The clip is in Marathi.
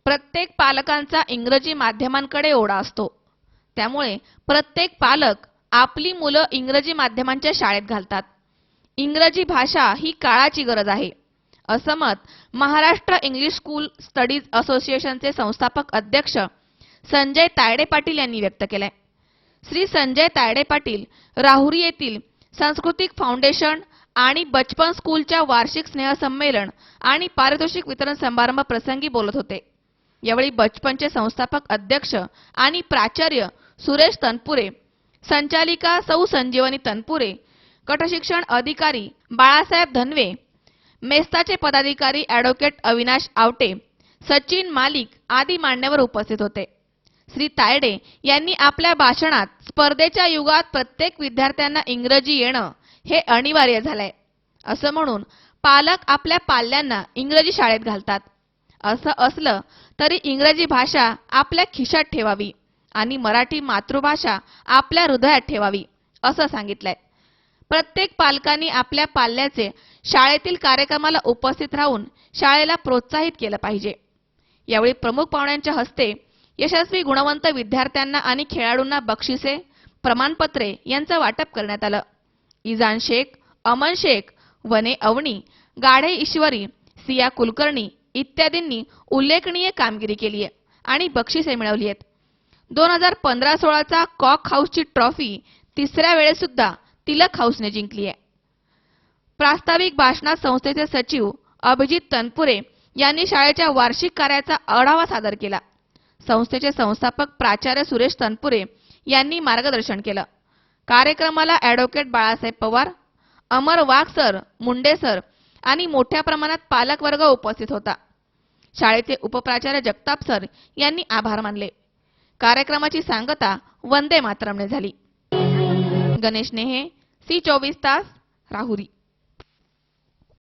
प्रत्येक पालकांचा इंग्रजी माध्यमांकडे ओढा असतो। त्यामुळे प्रत्येक पालक आपली मुलं इंग्रजी माध्यमांच्या शाळेत घालतात। इंग्रजी भाषा ही काळाची गरज आहे, असं मत महाराष्ट्र इंग्लिश स्कूल स्टडीज असोसिएशनचे संस्थापक अध्यक्ष संजय तायडे पाटील यांनी व्यक्त केलंय। श्री संजय तायडे पाटील राहुरी येथील सांस्कृतिक फाउंडेशन आणि बचपन स्कूलच्या वार्षिक स्नेहसंमेलन आणि पारितोषिक वितरण समारंभ प्रसंगी बोलत होते। यावेळी बचपनचे संस्थापक अध्यक्ष आणि प्राचार्य सुरेश तनपुरे, संचालिका सौ संजीवनी तनपुरे, गटशिक्षण अधिकारी बाळासाहेब धनवे, मेस्ताचे पदाधिकारी ॲडव्होकेट अविनाश आवटे, सचिन मालिक आदी मान्यवर उपस्थित होते। श्री तायडे यांनी आपल्या भाषणात स्पर्धेच्या युगात प्रत्येक विद्यार्थ्यांना इंग्रजी येणं हे अनिवार्य झालंय, असं म्हणून पालक आपल्या पाल्यांना इंग्रजी शाळेत घालतात। असं असलं तरी इंग्रजी भाषा आपल्या खिशात ठेवावी आणि मराठी मातृभाषा आपल्या हृदयात ठेवावी, असं सांगितलंय। प्रत्येक पालकांनी आपल्या पाल्याचे शाळेतील कार्यक्रमाला उपस्थित राहून शाळेला प्रोत्साहित केलं पाहिजे। यावेळी प्रमुख पाहुण्यांच्या हस्ते यशस्वी गुणवंत विद्यार्थ्यांना आणि खेळाडूंना बक्षिसे, प्रमाणपत्रे यांचं वाटप करण्यात आलं। इजान शेख, अमन शेख, वने अवनी, गाढे ईश्वरी, सिया कुलकर्णी इत्यादींनी उल्लेखनीय कामगिरी केली आहे आणि बक्षिसे मिळवली आहेत। 2015-16चा कॉक हाऊसची ट्रॉफी तिसऱ्या वेळेस सुद्धा तिलक हाऊसने जिंकली आहे। प्रास्ताविक भाषणात संस्थेचे सचिव अभिजित तनपुरे यांनी शाळेच्या वार्षिक कार्याचा आढावा सादर केला। संस्थेचे संस्थापक प्राचार्य सुरेश तनपुरे यांनी मार्गदर्शन केलं। कार्यक्रमाला ॲडव्होकेट बाळासाहेब पवार, अमर वाघ सर, मुंडे सर आणि मोठ्या प्रमाणात पालक वर्ग उपस्थित होता। शाळेचे उपप्राचार्य जगताप सर यांनी आभार मानले। कार्यक्रमाची सांगता वंदे मातरमने झाली। गणेश नेहे, सी 24 तास, राहुरी।